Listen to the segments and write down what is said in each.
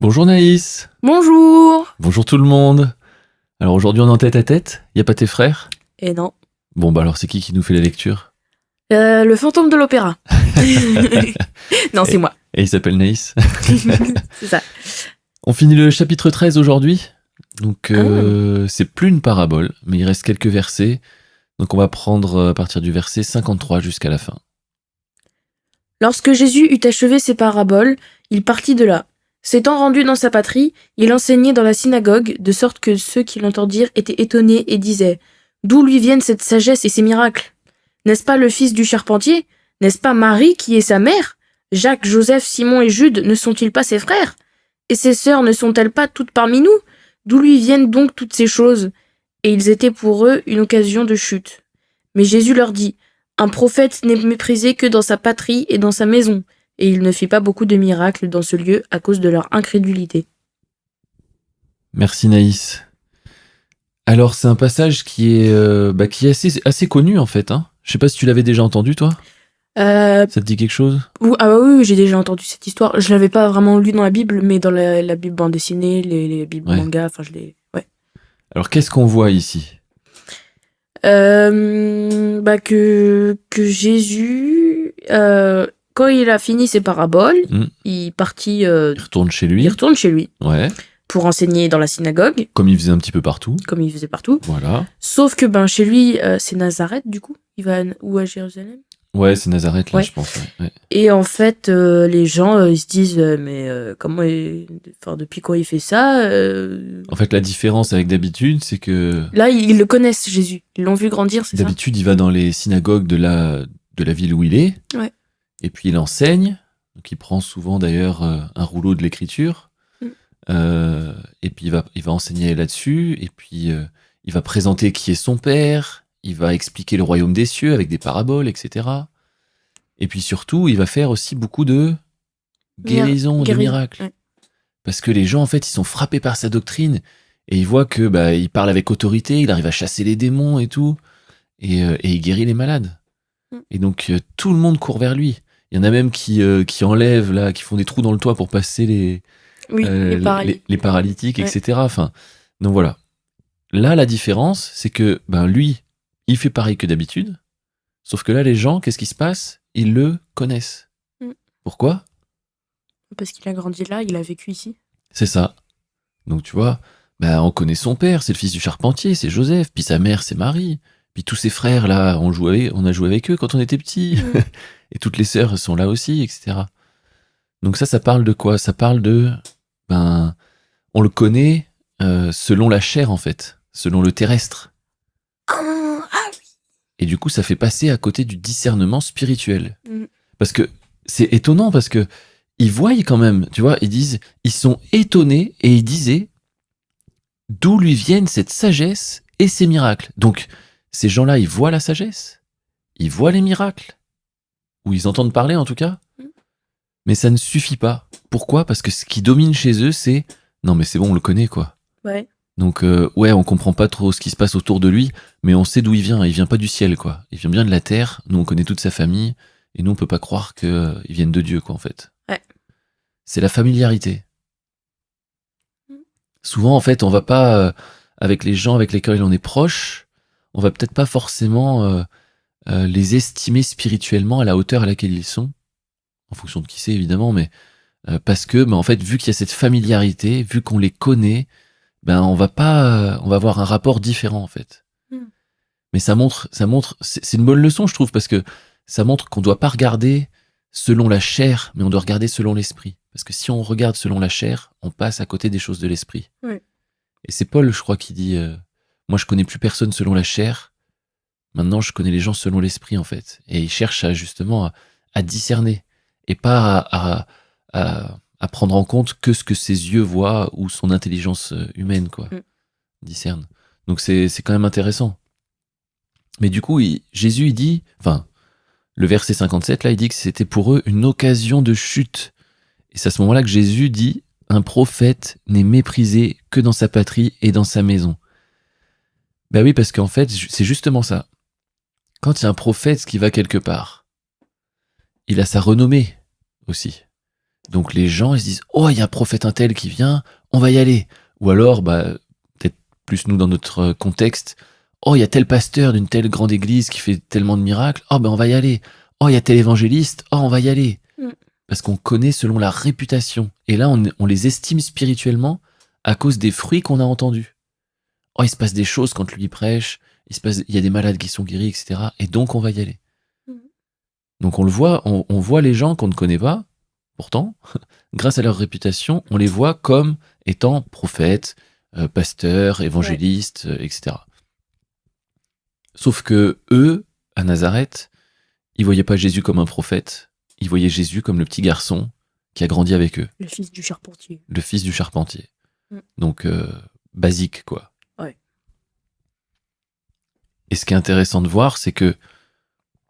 Bonjour Naïs. Bonjour. Bonjour tout le monde. Alors aujourd'hui on est en tête à tête. Y a pas tes frères? Et non. Bon bah alors c'est qui nous fait la lecture? Le fantôme de l'opéra. Non, c'est moi. Et il s'appelle Naïs. C'est ça. On finit le chapitre 13 aujourd'hui. Donc c'est plus une parabole, mais il reste quelques versets. Donc on va prendre à partir du verset 53 jusqu'à la fin. Lorsque Jésus eut achevé ses paraboles, il partit de là. S'étant rendu dans sa patrie, il enseignait dans la synagogue, de sorte que ceux qui l'entendirent étaient étonnés et disaient « D'où lui viennent cette sagesse et ces miracles? N'est-ce pas le fils du charpentier? N'est-ce pas Marie qui est sa mère? Jacques, Joseph, Simon et Jude ne sont-ils pas ses frères? Et ses sœurs ne sont-elles pas toutes parmi nous? D'où lui viennent donc toutes ces choses ?» Et ils étaient pour eux une occasion de chute. Mais Jésus leur dit « Un prophète n'est méprisé que dans sa patrie et dans sa maison. » Et il ne fit pas beaucoup de miracles dans ce lieu à cause de leur incrédulité. Merci Naïs. Alors c'est un passage qui est assez connu en fait. Hein. Je sais pas si tu l'avais déjà entendu toi. Ça te dit quelque chose? Oui, j'ai déjà entendu cette histoire. Je l'avais pas vraiment lu dans la Bible, mais dans la Bible bande dessinée, les Bibles manga, enfin je l'ai... Ouais. Alors qu'est-ce qu'on voit ici? Que Jésus... quand il a fini ses paraboles, il partit... il retourne chez lui. Ouais. Pour enseigner dans la synagogue. Comme il faisait un petit peu partout. Voilà. Sauf que chez lui, c'est Nazareth, du coup. Il va où, à Jérusalem? Ouais, c'est Nazareth, là, je pense. Ouais. Et en fait, les gens, ils se disent, depuis quand il fait ça? En fait, la différence avec d'habitude, c'est que... Là, ils le connaissent, Jésus. Ils l'ont vu grandir, c'est ça? D'habitude, il va dans les synagogues de la ville où il est. Ouais. Et puis, il enseigne. Donc, il prend souvent, d'ailleurs, un rouleau de l'écriture. Et puis, il va enseigner là-dessus. Et puis, il va présenter qui est son père. Il va expliquer le royaume des cieux avec des paraboles, etc. Et puis surtout, il va faire aussi beaucoup de guérisons, de miracles. Ouais. Parce que les gens, en fait, ils sont frappés par sa doctrine et ils voient que il parle avec autorité, il arrive à chasser les démons et tout, et il guérit les malades. Et donc, tout le monde court vers lui. Il y en a même qui enlèvent, là, qui font des trous dans le toit pour passer les paralytiques, etc. Enfin, donc voilà. Là, la différence, c'est que lui, il fait pareil que d'habitude, sauf que là, les gens, qu'est-ce qui se passe? Ils le connaissent. Pourquoi? Parce qu'il a grandi là, il a vécu ici. C'est ça. Donc tu vois, on connaît son père, c'est le fils du charpentier, c'est Joseph, puis sa mère, c'est Marie, puis tous ses frères, là, on a joué avec eux quand on était petits, et toutes les sœurs sont là aussi, etc. Donc ça parle de quoi? Ça parle de... on le connaît selon la chair, en fait, selon le terrestre. Et du coup, ça fait passer à côté du discernement spirituel. Parce que c'est étonnant, parce que ils voient quand même, tu vois, ils sont étonnés et ils disaient d'où lui viennent cette sagesse et ces miracles. Donc, ces gens-là, ils voient la sagesse, ils voient les miracles, ou ils entendent parler en tout cas, mais ça ne suffit pas. Pourquoi? Parce que ce qui domine chez eux, c'est non, mais c'est bon, on le connaît, quoi. Ouais. Donc, on comprend pas trop ce qui se passe autour de lui, mais on sait d'où il vient pas du ciel, quoi. Il vient bien de la terre, nous on connaît toute sa famille, et nous on peut pas croire qu'ils viennent de Dieu, quoi, en fait. Ouais. C'est la familiarité. Souvent, en fait, on va pas, avec les gens avec lesquels on est proche, on va peut-être pas forcément les estimer spirituellement à la hauteur à laquelle ils sont, en fonction de qui c'est, évidemment, mais parce que, en fait, vu qu'il y a cette familiarité, vu qu'on les connaît, on va avoir un rapport différent, en fait. Mais ça montre, c'est une bonne leçon, je trouve, parce que ça montre qu'on doit pas regarder selon la chair, mais on doit regarder selon l'esprit. Parce que si on regarde selon la chair, on passe à côté des choses de l'esprit. Oui. Et c'est Paul, je crois, qui dit moi, je connais plus personne selon la chair. Maintenant, je connais les gens selon l'esprit, en fait. Et il cherche justement à discerner et pas à prendre en compte que ce que ses yeux voient ou son intelligence humaine, quoi, discerne. Donc c'est quand même intéressant. Mais du coup, Jésus, il dit, le verset 57, là, il dit que c'était pour eux une occasion de chute. Et c'est à ce moment-là que Jésus dit « Un prophète n'est méprisé que dans sa patrie et dans sa maison. » Oui, parce qu'en fait, c'est justement ça. Quand il y a un prophète qui va quelque part, il a sa renommée aussi. Donc les gens, ils se disent, oh, il y a un prophète un tel qui vient, on va y aller. Ou alors, peut-être plus nous dans notre contexte, oh, il y a tel pasteur d'une telle grande église qui fait tellement de miracles, oh, on va y aller. Oh, il y a tel évangéliste, oh, on va y aller. Mm. Parce qu'on connaît selon la réputation. Et là, on les estime spirituellement à cause des fruits qu'on a entendus. Oh, il se passe des choses quand lui prêche, il y a des malades qui sont guéris, etc. Et donc, on va y aller. Mm. Donc, on le voit, on voit les gens qu'on ne connaît pas, pourtant, grâce à leur réputation, on les voit comme étant prophètes, pasteurs, évangélistes, etc. Sauf que eux, à Nazareth, ils voyaient pas Jésus comme un prophète, ils voyaient Jésus comme le petit garçon qui a grandi avec eux. Le fils du charpentier. Le fils du charpentier. Mm. Donc, basique, quoi. Ouais. Et ce qui est intéressant de voir, c'est que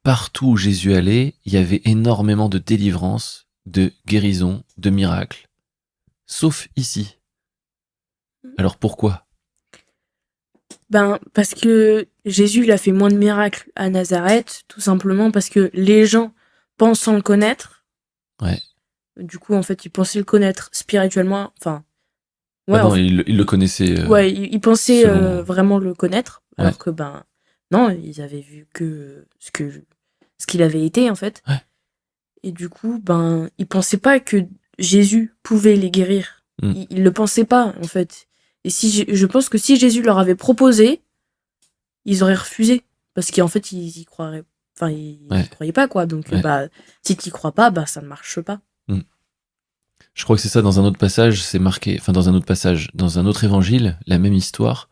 partout où Jésus allait, il y avait énormément de délivrance, de guérison, de miracles. Sauf ici. Alors pourquoi ? Parce que Jésus, il a fait moins de miracles à Nazareth, tout simplement parce que les gens, pensant le connaître, Ouais. du coup, en fait, ils pensaient le connaître spirituellement, enfin... Ouais, non, il le connaissait. Ouais, ils pensaient selon- vraiment le connaître, Ouais. alors que, non, ils avaient vu que ce qu'il avait été, en fait. Ouais. Et du coup, ils pensaient pas que Jésus pouvait les guérir. Mm. Ils le pensaient pas, en fait. Et je pense que si Jésus leur avait proposé, ils auraient refusé. Parce qu'en fait, ils y croiraient. Enfin, ils Ouais. croyaient pas, quoi. Donc, Ouais. si tu y crois pas, ça ne marche pas. Je crois que c'est ça, dans un autre passage, c'est marqué, enfin dans un autre passage, dans un autre évangile, la même histoire,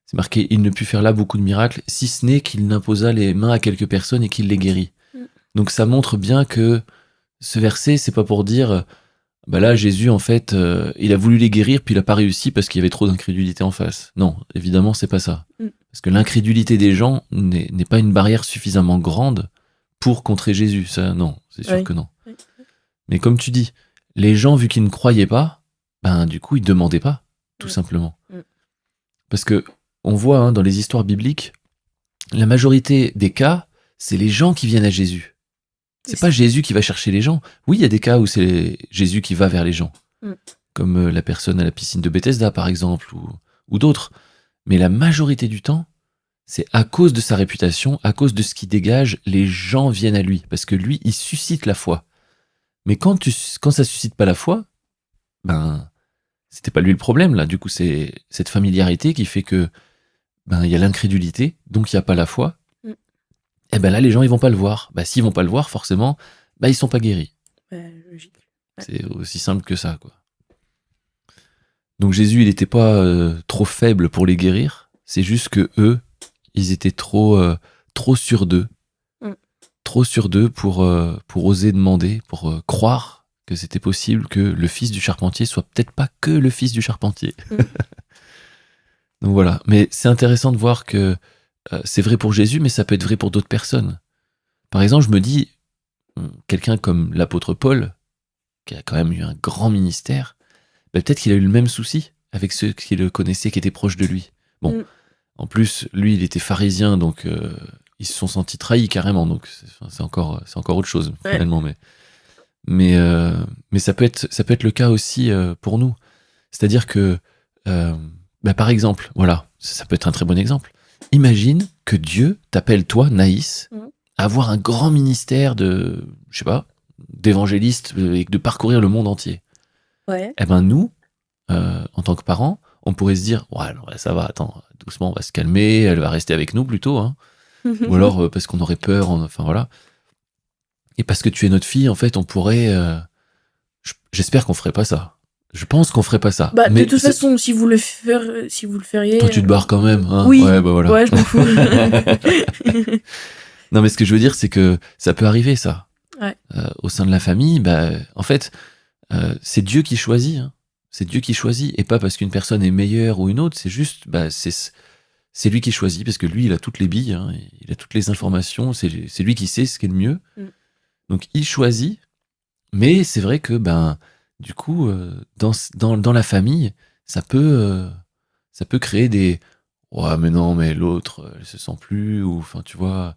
c'est marqué, il ne put faire là beaucoup de miracles, si ce n'est qu'il n'imposa les mains à quelques personnes et qu'il les guérit. Mm. Donc ça montre bien que ce verset, c'est pas pour dire, là Jésus en fait, il a voulu les guérir puis il a pas réussi parce qu'il y avait trop d'incrédulité en face. Non, évidemment c'est pas ça. Mm. Parce que l'incrédulité des gens n'est pas une barrière suffisamment grande pour contrer Jésus. Ça, non, c'est sûr Ouais. que non. Ouais. Mais comme tu dis, les gens, vu qu'ils ne croyaient pas, du coup, ils demandaient pas, tout simplement. Mm. Parce que on voit dans les histoires bibliques, la majorité des cas, c'est les gens qui viennent à Jésus. C'est pas Jésus qui va chercher les gens. Oui, il y a des cas où c'est Jésus qui va vers les gens. Mm. Comme la personne à la piscine de Bethesda, par exemple, ou d'autres. Mais la majorité du temps, c'est à cause de sa réputation, à cause de ce qu'il dégage, les gens viennent à lui. Parce que lui, il suscite la foi. Mais quand ça suscite pas la foi, c'était pas lui le problème, là. Du coup, c'est cette familiarité qui fait que, il y a l'incrédulité, donc il y a pas la foi. Mm. Et là, les gens, ils vont pas le voir. S'ils vont pas le voir, forcément, ils sont pas guéris. Logique. Ouais. C'est aussi simple que ça, quoi. Donc Jésus, il était pas trop faible pour les guérir. C'est juste que eux, ils étaient trop sûrs d'eux. Mm. Trop sûrs d'eux pour oser demander, pour croire que c'était possible que le fils du charpentier soit peut-être pas que le fils du charpentier. Mm. Donc voilà. Mais c'est intéressant de voir que c'est vrai pour Jésus, mais ça peut être vrai pour d'autres personnes. Par exemple, je me dis, quelqu'un comme l'apôtre Paul, qui a quand même eu un grand ministère, peut-être qu'il a eu le même souci avec ceux qui le connaissaient, qui étaient proches de lui. Bon, en plus, lui, il était pharisien, donc ils se sont sentis trahis carrément, donc c'est encore autre chose, finalement. Mais ça peut être le cas aussi pour nous. C'est-à-dire que, par exemple, voilà, ça peut être un très bon exemple. Imagine que Dieu t'appelle, toi, Naïs, à avoir un grand ministère de, je sais pas, d'évangéliste et de parcourir le monde entier. Ouais. Nous, en tant que parents, on pourrait se dire, ouais, alors, ça va, attends, doucement, on va se calmer, elle va rester avec nous plutôt, hein. Ou alors parce qu'on aurait peur, enfin voilà. Et parce que tu es notre fille, en fait, on pourrait... j'espère qu'on ferait pas ça. Je pense qu'on ferait pas ça. Mais de toute façon, si vous le feriez... Toi, tu te barres quand même, hein. Oui, ouais, voilà. Ouais, je m'en fous. Non, mais ce que je veux dire, c'est que ça peut arriver, ça. Ouais. Au sein de la famille, en fait, c'est Dieu qui choisit, hein. C'est Dieu qui choisit, et pas parce qu'une personne est meilleure ou une autre, c'est juste, c'est lui qui choisit, parce que lui, il a toutes les billes, hein, il a toutes les informations, c'est lui qui sait ce qui est le mieux. Donc, il choisit, mais c'est vrai que, du coup, dans la famille, ça peut créer des... Ouais, mais non, mais l'autre, elle se sent plus, ou, enfin, tu vois,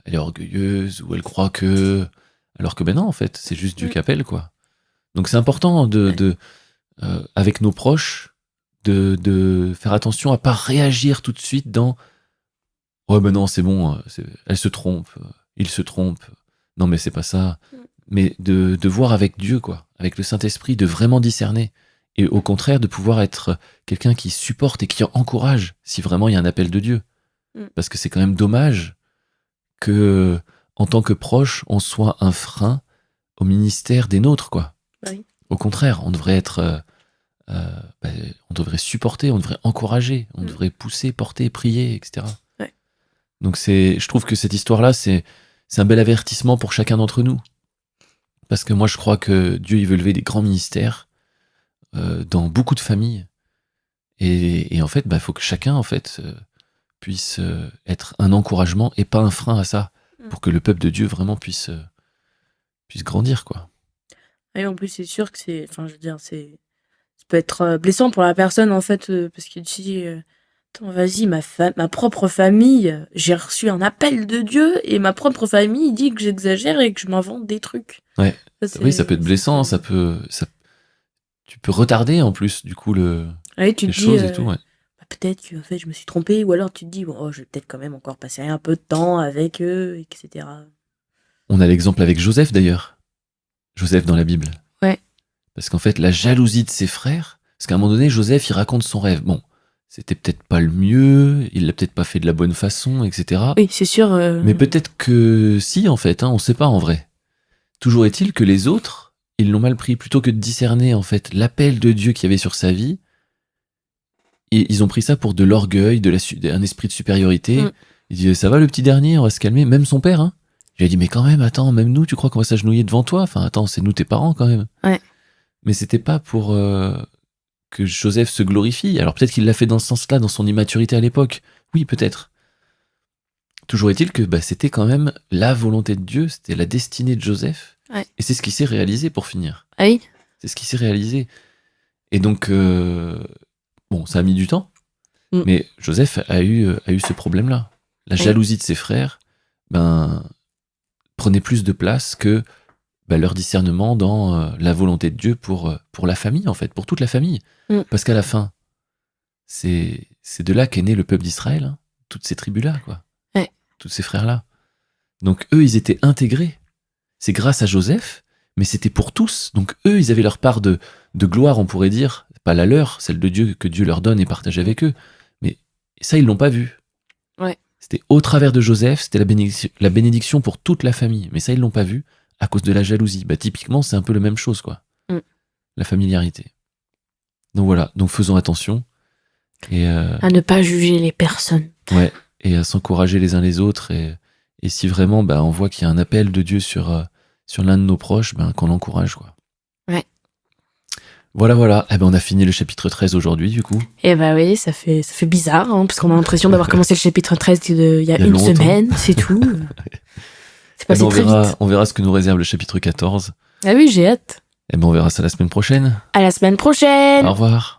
elle est orgueilleuse, ou elle croit que... Alors que, non, en fait, c'est juste Dieu qui appelle, quoi. Donc c'est important avec nos proches, de faire attention à pas réagir tout de suite dans ouais ben non c'est bon, elle se trompe, il se trompe, non mais c'est pas ça, mais de voir avec Dieu quoi, avec le Saint-Esprit, de vraiment discerner et au contraire de pouvoir être quelqu'un qui supporte et qui encourage si vraiment il y a un appel de Dieu, parce que c'est quand même dommage que en tant que proche on soit un frein au ministère des nôtres quoi. Oui. Au contraire, on devrait être on devrait supporter, on devrait encourager, on devrait pousser, porter, prier, etc. Ouais. Donc je trouve que cette histoire-là, c'est un bel avertissement pour chacun d'entre nous. Parce que moi, je crois que Dieu, il veut lever des grands ministères dans beaucoup de familles. Et en fait, il faut que chacun, en fait, puisse être un encouragement et pas un frein à ça, pour que le peuple de Dieu vraiment puisse grandir, quoi. Et en plus, c'est sûr que ça peut être blessant pour la personne, en fait, parce qu'il dit, attends, vas-y, ma propre famille, j'ai reçu un appel de Dieu, et ma propre famille dit que j'exagère et que je m'invente des trucs. Ouais. Oui, ça peut être blessant, tu peux retarder, en plus, du coup, tu te les dis, choses et tout, ouais. peut-être que en fait, je me suis trompée, ou alors tu te dis, bon, je vais peut-être quand même encore passer un peu de temps avec eux, etc. On a l'exemple avec Joseph, d'ailleurs. Joseph dans la Bible. Ouais. Parce qu'en fait, la jalousie de ses frères, parce qu'à un moment donné, Joseph, il raconte son rêve. Bon, c'était peut-être pas le mieux, il l'a peut-être pas fait de la bonne façon, etc. Oui, c'est sûr. Mais peut-être que si, en fait, on sait pas en vrai. Toujours est-il que les autres, ils l'ont mal pris. Plutôt que de discerner, en fait, l'appel de Dieu qu'il y avait sur sa vie, ils ont pris ça pour de l'orgueil, un esprit de supériorité. Ils disaient, ça va le petit dernier, on va se calmer. Même son père, hein. J'ai dit, mais quand même, attends, même nous, tu crois qu'on va s'agenouiller devant toi? Enfin, attends, c'est nous tes parents, quand même. Ouais. Mais c'était pas pour que Joseph se glorifie. Alors peut-être qu'il l'a fait dans ce sens-là, dans son immaturité à l'époque. Oui, peut-être. Toujours est-il que c'était quand même la volonté de Dieu, c'était la destinée de Joseph. Ouais. Et c'est ce qui s'est réalisé pour finir. Ah oui. C'est ce qui s'est réalisé. Et donc, bon, ça a mis du temps. Mais Joseph a eu ce problème-là. La jalousie de ses frères, prenait plus de place que leur discernement dans la volonté de Dieu pour la famille, en fait, pour toute la famille. Parce qu'à la fin, c'est de là qu'est né le peuple d'Israël, hein, toutes ces tribus-là, quoi. Ouais. Tous ces frères-là. Donc eux, ils étaient intégrés. C'est grâce à Joseph, mais c'était pour tous. Donc eux, ils avaient leur part de gloire, on pourrait dire. Pas la leur, celle de Dieu, que Dieu leur donne et partage avec eux. Mais ça, ils l'ont pas vu. Ouais. C'était au travers de Joseph, c'était la bénédiction pour toute la famille. Mais ça, ils l'ont pas vu à cause de la jalousie. Typiquement, c'est un peu la même chose, quoi. La familiarité. Donc voilà, donc faisons attention. Et à ne pas juger les personnes. Ouais, et à s'encourager les uns les autres. Et si vraiment on voit qu'il y a un appel de Dieu sur l'un de nos proches, qu'on l'encourage, quoi. Ouais. Voilà. On a fini le chapitre 13 aujourd'hui, du coup. Eh oui, ça fait bizarre, hein, parce qu'on a l'impression d'avoir commencé le chapitre 13 il y a une longtemps. semaine, c'est tout. C'est passé très vite. On verra ce que nous réserve le chapitre 14. Ah oui, j'ai hâte. On verra ça la semaine prochaine. À la semaine prochaine. Au revoir.